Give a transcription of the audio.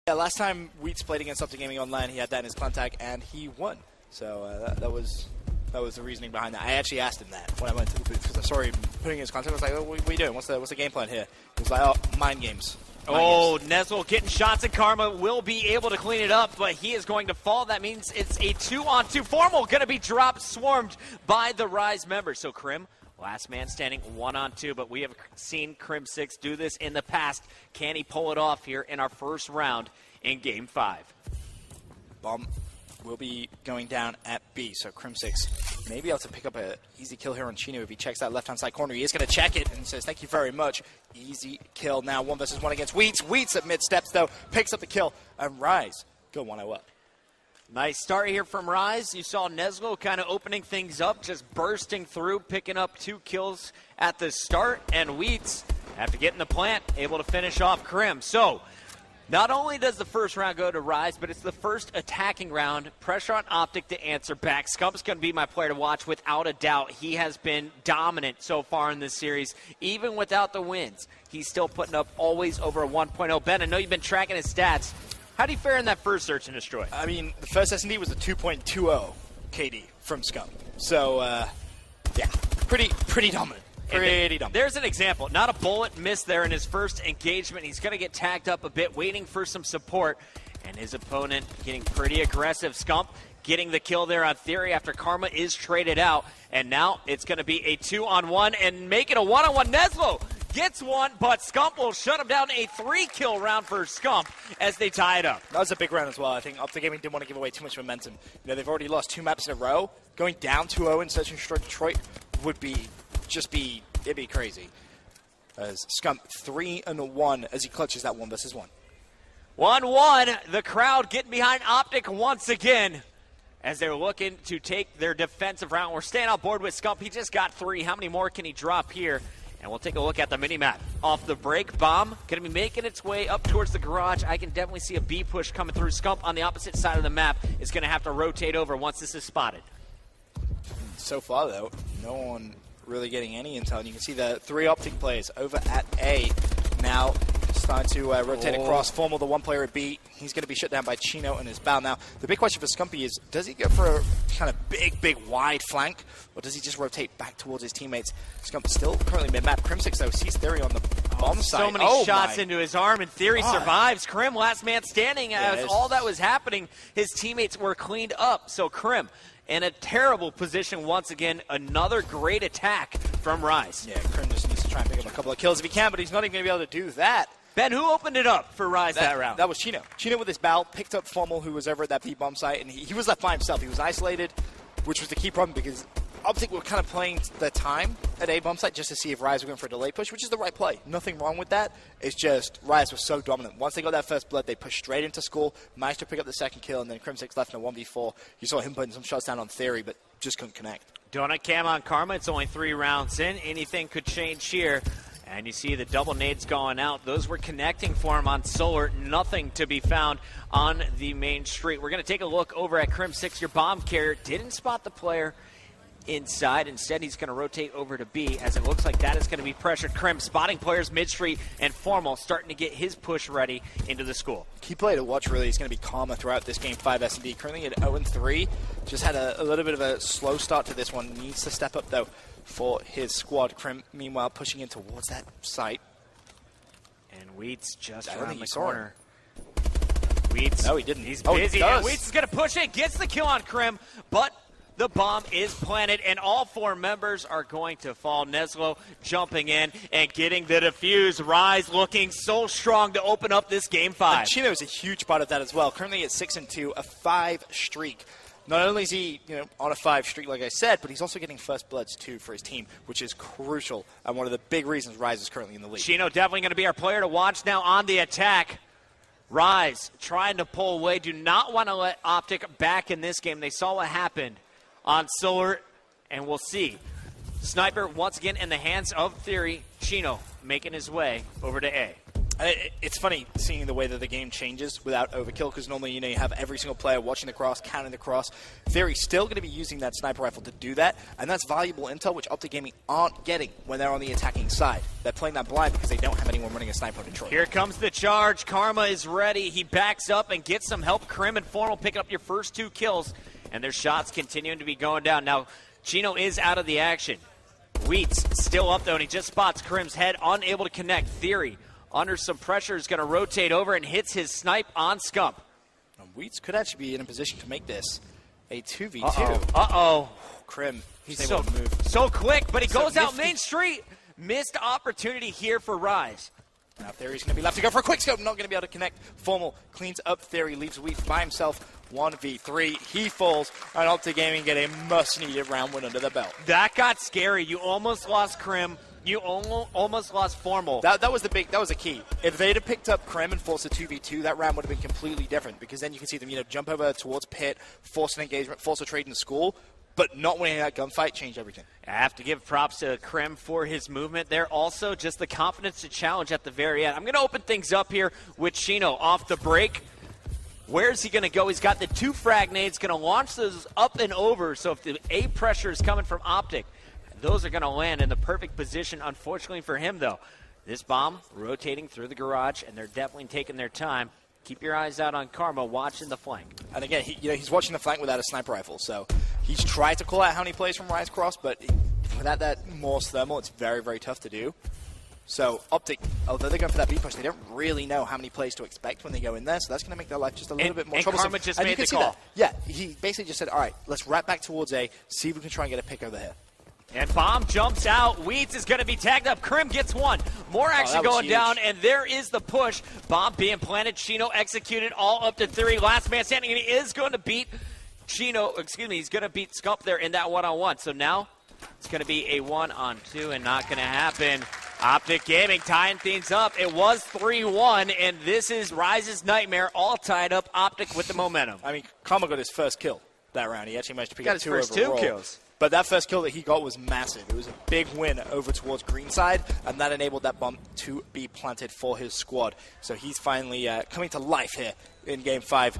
Yeah, last time Wheats played against Optic Gaming Online, he had that in his contact, and he won. So that was the reasoning behind that. I actually asked him that when I went to the booth, because I saw him putting in his contact. I was like, oh, what are you doing? What's the game plan here? He was like, oh, mind games. Neslo getting shots at Karma, will be able to clean it up, but he is going to fall. That means it's a 2-on-2. Formal going to be dropped, swarmed by the Rise members. So Krim, last man standing, 1-on-2, but we have seen Crim6 do this in the past. Can he pull it off here in our first round in Game 5? Bomb will be going down at B, so Crim6 may be able to pick up an easy kill here on Chino if he checks that left-hand side corner. He is going to check it and says, thank you very much. Easy kill now, 1 versus 1 against Wheats. Wheats at mid-steps, though, picks up the kill, and Rise go 1-0 up. Nice start here from Rise. You saw Neslo kind of opening things up, just bursting through, picking up 2 kills at the start, and Wheats, after getting the plant, able to finish off Krim. So, not only does the first round go to Rise, but it's the first attacking round. Pressure on Optic to answer back. Scump's going to be my player to watch without a doubt. He has been dominant so far in this series, even without the wins. He's still putting up always over a 1.0. Ben, I know you've been tracking his stats. How do you fare in that first search and destroy? I mean, the first S&D was a 2.20 KD from Scump. So, yeah, pretty dominant. Pretty dumb. There's an example. Not a bullet missed there in his first engagement. He's going to get tagged up a bit, waiting for some support. And his opponent getting pretty aggressive. Scump getting the kill there on Theory after Karma is traded out. And now it's going to be a 2-on-1 and make it a 1-on-1. Neslo gets one, but Scump will shut him down. A 3-kill round for Scump as they tie it up. That was a big round as well. I think Optic Gaming didn't want to give away too much momentum. You know, they've already lost 2 maps in a row. Going down 2-0 in Search and Destroy Detroit would be it'd be crazy. As Scump 3-1 as he clutches that 1 versus 1. 1-1. The crowd getting behind Optic once again as they're looking to take their defensive round. We're staying on board with Scump. He just got 3. How many more can he drop here? And we'll take a look at the mini-map. Off the break, Bomb going to be making its way up towards the garage. I can definitely see a B push coming through. Scump on the opposite side of the map is going to have to rotate over once this is spotted. So far, though, no one really getting any intel. And you can see the 3 Optic players over at A now starting to rotate across. Formal, the 1 player at B, he's going to be shut down by Chino and his bow. Now, the big question for Scumpy is, does he go for a kind of big, wide flank, or does he just rotate back towards his teammates? Scump still currently mid-map. Crim6, though, sees Theory on the bomb side. So many shots into his arm, and Theory survives. Krim, last man standing. As all that was happening, his teammates were cleaned up. So Krim in a terrible position once again. Another great attack from Rise. Yeah, Krim just needs to try and pick up a couple of kills if he can, but he's not even going to be able to do that. Ben, who opened it up for Rise that round? That was Chino. Chino with his bow picked up Formal, who was over at that B-bomb site, and he was left by himself. He was isolated, which was the key problem because Optic were kind of playing the time at A-bomb site just to see if Rise were going for a delay push, which is the right play. Nothing wrong with that. It's just Rise was so dominant. Once they got that first blood, they pushed straight into school, managed to pick up the second kill, and then Crim6 left in a 1v4. You saw him putting some shots down on Theory, but just couldn't connect. Donut cam on Karma. It's only 3 rounds in. Anything could change here. And you see the double nades going out. Those were connecting for him on Solar. Nothing to be found on the main street. We're going to take a look over at Crim6. Your bomb carrier didn't spot the player inside. Instead, he's going to rotate over to B, as it looks like that is going to be pressured. Krim spotting players mid-street, and Formal starting to get his push ready into the school. Key play to watch really is going to be Karma throughout this Game 5 S&D. Currently at 0-3. Just had a little bit of a slow start to this one. Needs to step up, though, for his squad. Krim, meanwhile, pushing in towards that site. And Wheats just around the corner. Wheats. No, he didn't. He's busy. And Wheats is going to push it. Gets the kill on Krim, but the bomb is planted, and all 4 members are going to fall. Neslo jumping in and getting the defuse. Rise looking so strong to open up this Game 5. And Chino is a huge part of that as well. Currently at 6-2, a 5 streak. Not only is he, on a 5 streak, like I said, but he's also getting first bloods, too, for his team, which is crucial and one of the big reasons Rise is currently in the league. Chino definitely going to be our player to watch now on the attack. Rise trying to pull away. Do not want to let Optic back in this game. They saw what happened on Solar, and we'll see. Sniper once again in the hands of Theory. Chino making his way over to A. It's funny seeing the way that the game changes without overkill, because normally, you have every single player watching the cross, counting the cross. Theory's still going to be using that sniper rifle to do that, and that's valuable intel, which Optic Gaming aren't getting when they're on the attacking side. They're playing that blind because they don't have anyone running a sniper on Detroit. Here comes the charge. Karma is ready. He backs up and gets some help. Krim and Formal picking up your first 2 kills, and their shots continuing to be going down. Now, Chino is out of the action. Wheats still up, though, and he just spots Krim's head, unable to connect. Theory, under some pressure, is going to rotate over and hits his snipe on Scump. And Wheats could actually be in a position to make this a 2v2. Uh-oh. Krim, he's so quick, but he goes out Main Street. Missed opportunity here for Rise. Now Theory's going to be left to go for a quick scope, not going to be able to connect. Formal cleans up Theory, leaves Wheats by himself. 1v3, he falls, and Optic Gaming get a must-needed round win under the belt. That got scary. You almost lost Krim. You almost lost Formal. That was the key. If they'd have picked up Krim and forced a 2v2, that round would have been completely different, because then you can see them, jump over towards Pit, force an engagement, force a trade in school, but not winning that gunfight changed everything. I have to give props to Krim for his movement there. Also, just the confidence to challenge at the very end. I'm going to open things up here with Chino off the break. Where's he going to go? He's got the 2 frag nades, going to launch those up and over, so if the A pressure is coming from Optic, those are going to land in the perfect position. Unfortunately for him, though, this bomb rotating through the garage, and they're definitely taking their time. Keep your eyes out on Karma, watching the flank. And again, he's watching the flank without a sniper rifle, so he's tried to call out how many plays from Rise Cross, but without that Morse thermal, it's very, very tough to do. So Optic, although they're going for that B push, they don't really know how many plays to expect when they go in there, so that's going to make their life just a little bit more troublesome. Karma just made the call. Yeah, he basically just said, all right, let's wrap back towards A, see if we can try and get a pick over here. And bomb jumps out. Wheats is going to be tagged up. Krim gets one. More action going down, and there is the push. Bomb being planted. Chino executed all up to 3. Last man standing, and he is going to beat he's going to beat Scump there in that one-on-one. So now it's going to be a 1-on-2 and not going to happen. Optic Gaming tying things up. It was 3-1, and this is Rise's nightmare, all tied up. Optic with the momentum. I mean, Karma got his first kill that round. He actually managed to pick up 2 his first overall. 2 kills. But that first kill that he got was massive. It was a big win over towards Greenside, and that enabled that bomb to be planted for his squad. So he's finally coming to life here in Game 5.